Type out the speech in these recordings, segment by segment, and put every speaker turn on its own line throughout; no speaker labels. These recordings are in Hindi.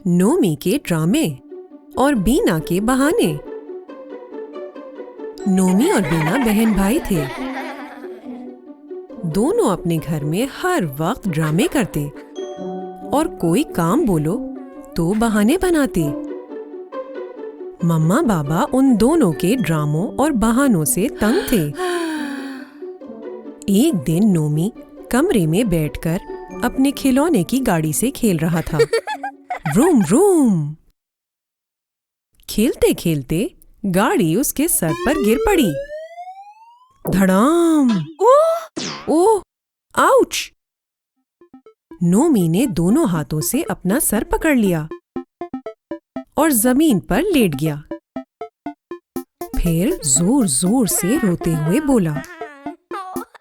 नोमी के ड्रामे और बीना के बहाने। नोमी और बीना बहन भाई थे। दोनों अपने घर में हर वक्त ड्रामे करते और कोई काम बोलो तो बहाने बनाते। मम्मा बाबा उन दोनों के ड्रामों और बहानों से तंग थे। एक दिन नोमी कमरे में बैठकर अपने खिलौने की गाड़ी से खेल रहा था। Room room. खेलते खेलते गाड़ी उसके सर पर गिर पड़ी। धड़ाम। ओह, आउच! नोमी ने दोनों हाथों से अपना सर पकड़ लिया और जमीन पर लेट गया। फिर जोर जोर से रोते हुए बोला,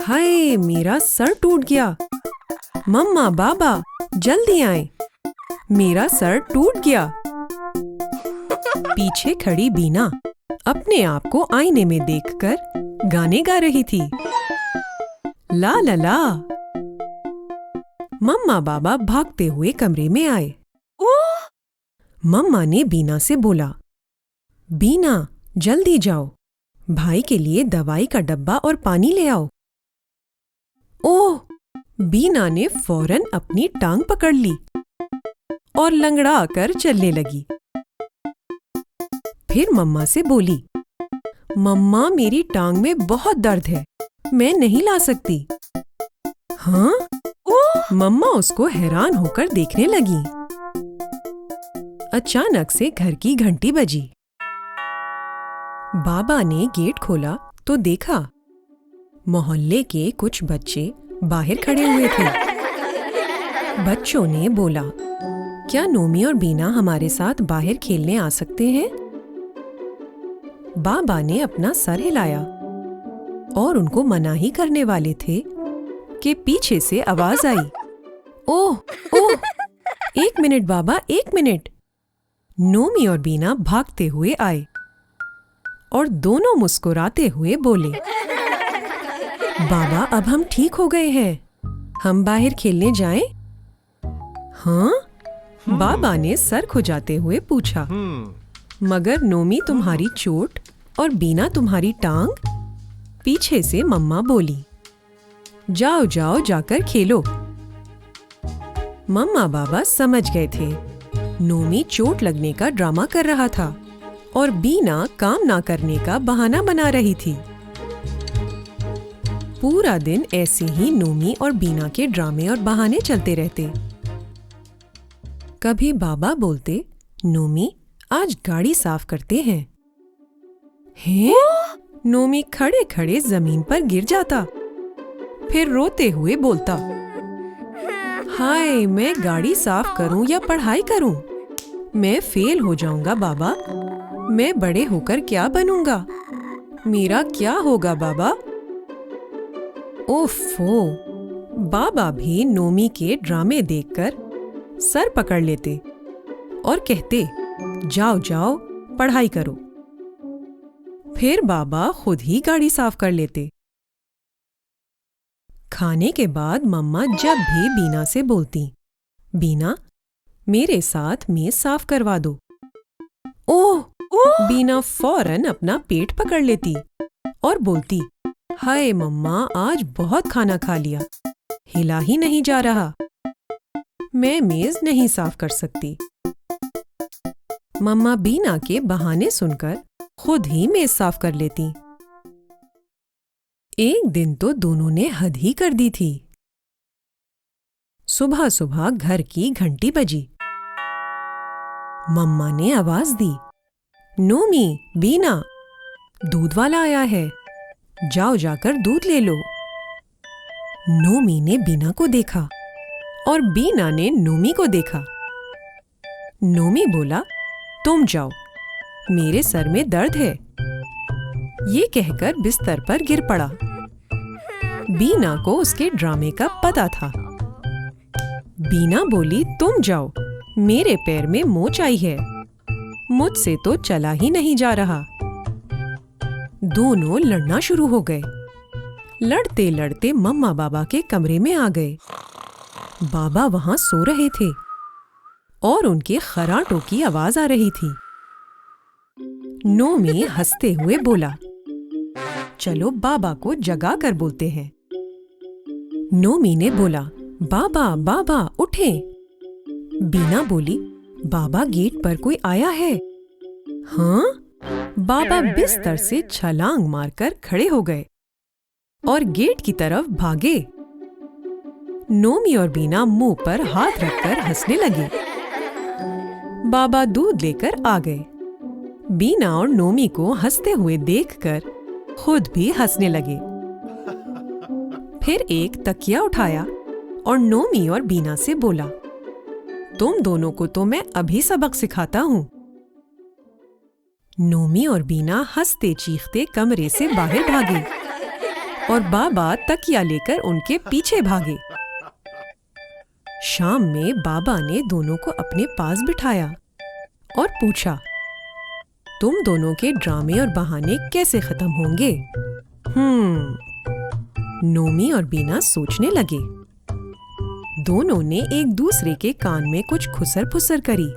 हाय, मेरा सर टूट गया। मम्मा बाबा जल्दी आए, मेरा सर टूट गया। पीछे खड़ी बीना अपने आप को आईने में देखकर गाने गा रही थी। ला ला ला। मम्मा बाबा भागते हुए कमरे में आए। मम्मा ने बीना से बोला, बीना जल्दी जाओ, भाई के लिए दवाई का डब्बा और पानी ले आओ। ओह! बीना ने फौरन अपनी टांग पकड़ ली और लंगड़ा कर चलने लगी। फिर मम्मा से बोली, मम्मा मेरी टांग में बहुत दर्द है, मैं नहीं ला सकती। हाँ? मम्मा उसको हैरान होकर देखने लगी। अचानक से घर की घंटी बजी। बाबा ने गेट खोला तो देखा मोहल्ले के कुछ बच्चे बाहर खड़े हुए थे। बच्चों ने बोला, क्या नोमी और बीना हमारे साथ बाहर खेलने आ सकते हैं? बाबा ने अपना सर हिलाया और उनको मना ही करने वाले थे कि पीछे से आवाज आई, ओह ओह, एक मिनट बाबा, एक मिनट। नोमी और बीना भागते हुए आए और दोनों मुस्कुराते हुए बोले, बाबा अब हम ठीक हो गए हैं, हम बाहर खेलने जाएं? हाँ? बाबा ने सर खुजाते हुए पूछा, मगर नोमी तुम्हारी चोट और बीना तुम्हारी टांग? पीछे से मम्मा बोली, जाओ जाओ जाकर खेलो। मम्मा बाबा समझ गए थे नोमी चोट लगने का ड्रामा कर रहा था और बीना काम ना करने का बहाना बना रही थी। पूरा दिन ऐसे ही नोमी और बीना के ड्रामे और बहाने चलते रहते। कभी बाबा बोलते, नोमी आज गाड़ी साफ करते हैं। हैं? नोमी खड़े खड़े जमीन पर गिर जाता, फिर रोते हुए बोलता, हाय, मैं गाड़ी साफ करूं या पढ़ाई करूं? मैं फेल हो जाऊंगा बाबा, मैं बड़े होकर क्या बनूंगा? मेरा क्या होगा बाबा? ओफो! बाबा भी नोमी के ड्रामे देखकर सर पकड़ लेते और कहते, जाओ जाओ पढ़ाई करो। फिर बाबा खुद ही गाड़ी साफ कर लेते। खाने के बाद मम्मा जब भी बीना से बोलती, बीना मेरे साथ मेज साफ करवा दो। ओह! बीना फौरन अपना पेट पकड़ लेती और बोलती, हाय मम्मा, आज बहुत खाना खा लिया, हिला ही नहीं जा रहा, मैं मेज नहीं साफ कर सकती। मम्मा बीना के बहाने सुनकर खुद ही मेज साफ कर लेती। एक दिन तो दोनों ने हद ही कर दी थी। सुबह सुबह घर की घंटी बजी। मम्मा ने आवाज दी, नोमी, बीना, दूध वाला आया है, जाओ जाकर दूध ले लो। नोमी ने बीना को देखा और बीना ने नोमी को देखा। नोमी बोला, तुम जाओ, मेरे सर में दर्द है। ये कहकर बिस्तर पर गिर पड़ा। बीना को उसके ड्रामे का पता था। बीना बोली, तुम जाओ, मेरे पैर में मोच आई है, मुझसे तो चला ही नहीं जा रहा। दोनों लड़ना शुरू हो गए। लड़ते लड़ते मम्मा बाबा के कमरे में आ गए। बाबा वहां सो रहे थे और उनके खर्राटों की आवाज आ रही थी। नोमी हंसते हुए बोला, चलो बाबा को जगा कर बोलते हैं। नोमी ने बोला, बाबा बाबा उठें। बीना बोली, बाबा गेट पर कोई आया है। हाँ? बाबा बिस्तर से छलांग मारकर खड़े हो गए और गेट की तरफ भागे। नोमी और बीना मुंह पर हाथ रखकर हंसने लगे। बाबा दूध लेकर आ गए। बीना और नोमी को हंसते हुए देखकर खुद भी हंसने लगे। फिर एक तकिया उठाया और नोमी और बीना से बोला, तुम दोनों को तो मैं अभी सबक सिखाता हूं। नोमी और बीना हंसते चीखते कमरे से बाहर भागे और बाबा तकिया लेकर उनके पीछे भागे। शाम में बाबा ने दोनों को अपने पास बिठाया और पूछा, तुम दोनों के ड्रामे और बहाने कैसे खत्म होंगे? नोमी और बीना सोचने लगे। दोनों ने एक दूसरे के कान में कुछ खुसर फुसर करी।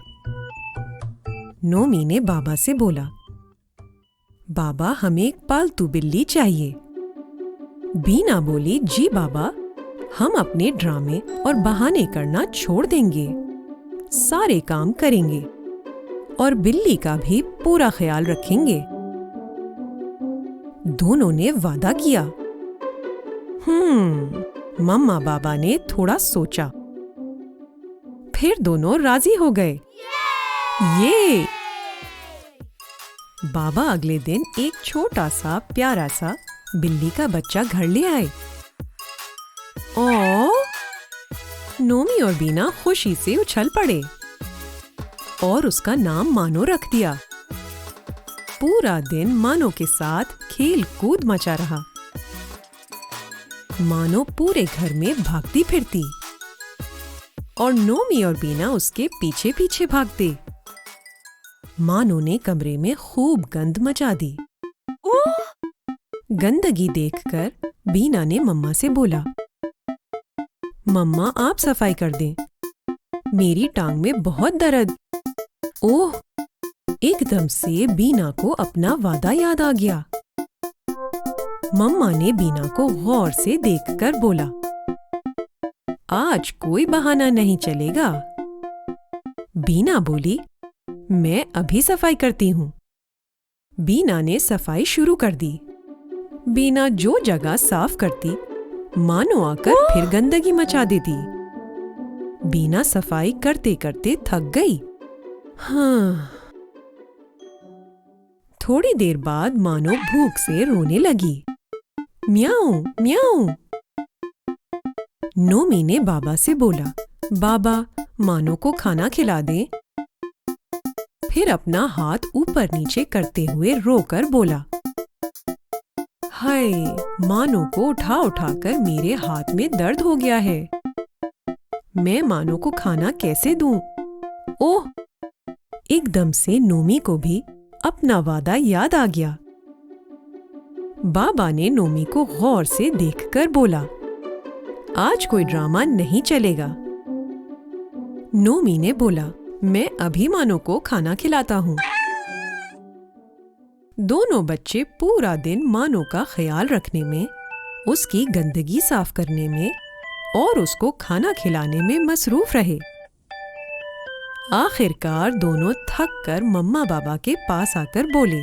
नोमी ने बाबा से बोला, बाबा हमें एक पालतू बिल्ली चाहिए। बीना बोली, जी बाबा, हम अपने ड्रामे और बहाने करना छोड़ देंगे, सारे काम करेंगे और बिल्ली का भी पूरा ख्याल रखेंगे। दोनों ने वादा किया। मम्मा बाबा ने थोड़ा सोचा, फिर दोनों राजी हो गए। ये बाबा अगले दिन एक छोटा सा प्यारा सा बिल्ली का बच्चा घर ले आए। नोमी और बीना खुशी से उछल पड़े और उसका नाम मानो रख दिया। पूरा दिन मानो के साथ खेल कूद मचा रहा। मानो पूरे घर में भागती फिरती और नोमी और बीना उसके पीछे पीछे भागते। मानो ने कमरे में खूब गंद मचा दी। गंदगी देखकर बीना ने मम्मा से बोला, मम्मा आप सफाई कर दें, मेरी टांग में बहुत दर्द। ओह! एकदम से बीना को अपना वादा याद आ गया। मम्मा ने बीना को गौर से देखकर बोला, आज कोई बहाना नहीं चलेगा। बीना बोली, मैं अभी सफाई करती हूँ। बीना ने सफाई शुरू कर दी। बीना जो जगह साफ करती, मानो आकर फिर गंदगी मचा देती। बीना सफाई करते करते थक गई। थोड़ी देर बाद मानो भूख से रोने लगी। म्याऊं म्याऊं। नोमी ने बाबा से बोला, बाबा मानो को खाना खिला दे। फिर अपना हाथ ऊपर नीचे करते हुए रोकर बोला, हाय, मानो को उठा उठाकर मेरे हाथ में दर्द हो गया है। मैं मानो को खाना कैसे दूं? ओह! एकदम से नोमी को भी अपना वादा याद आ गया। बाबा ने नोमी को गौर से देखकर बोला, आज कोई ड्रामा नहीं चलेगा। नोमी ने बोला, मैं अभी मानो को खाना खिलाता हूँ। दोनों बच्चे पूरा दिन मानो का ख्याल रखने में, उसकी गंदगी साफ करने में और उसको खाना खिलाने में मसरूफ रहे। आखिरकार दोनों थक कर मम्मा बाबा के पास आकर बोले,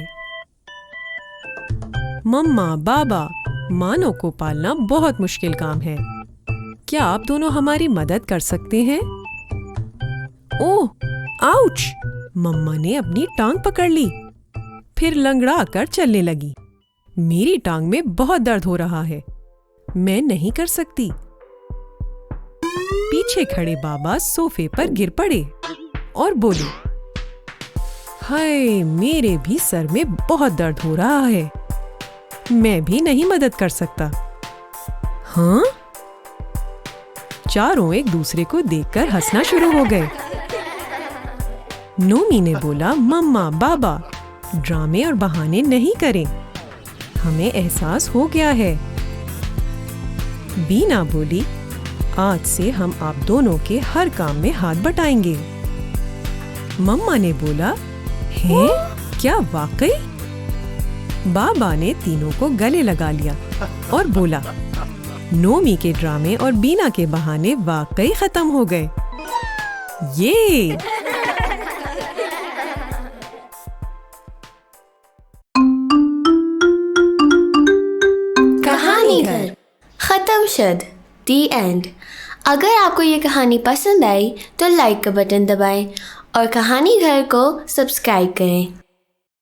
मम्मा बाबा, मानो को पालना बहुत मुश्किल काम है। क्या आप दोनों हमारी मदद कर सकते हैं? ओह! आउच! मम्मा ने अपनी टांग पकड़ ली, फिर लंगड़ा कर चलने लगी। मेरी टांग में बहुत दर्द हो रहा है, मैं नहीं कर सकती। पीछे खड़े बाबा सोफे पर गिर पड़े और बोले, हाय, मेरे भी सर में बहुत दर्द हो रहा है, मैं भी नहीं मदद कर सकता। हाँ? चारों एक दूसरे को देखकर हंसना शुरू हो गए। नोमी ने बोला, मम्मा बाबा, ड्रामे और बहाने नहीं करें, हमें एहसास हो गया है। बीना बोली, आज से हम आप दोनों के हर काम में हाथ बटाएंगे। मम्मा ने बोला, हैं? क्या वाकई? बाबा ने तीनों को गले लगा लिया और बोला, नोमी के ड्रामे और बीना के बहाने वाकई खत्म हो गए। ये
कहानी घर खत्म शद दी एंड। अगर आपको ये कहानी पसंद आई तो लाइक का बटन दबाएं और कहानी घर को सब्सक्राइब करें।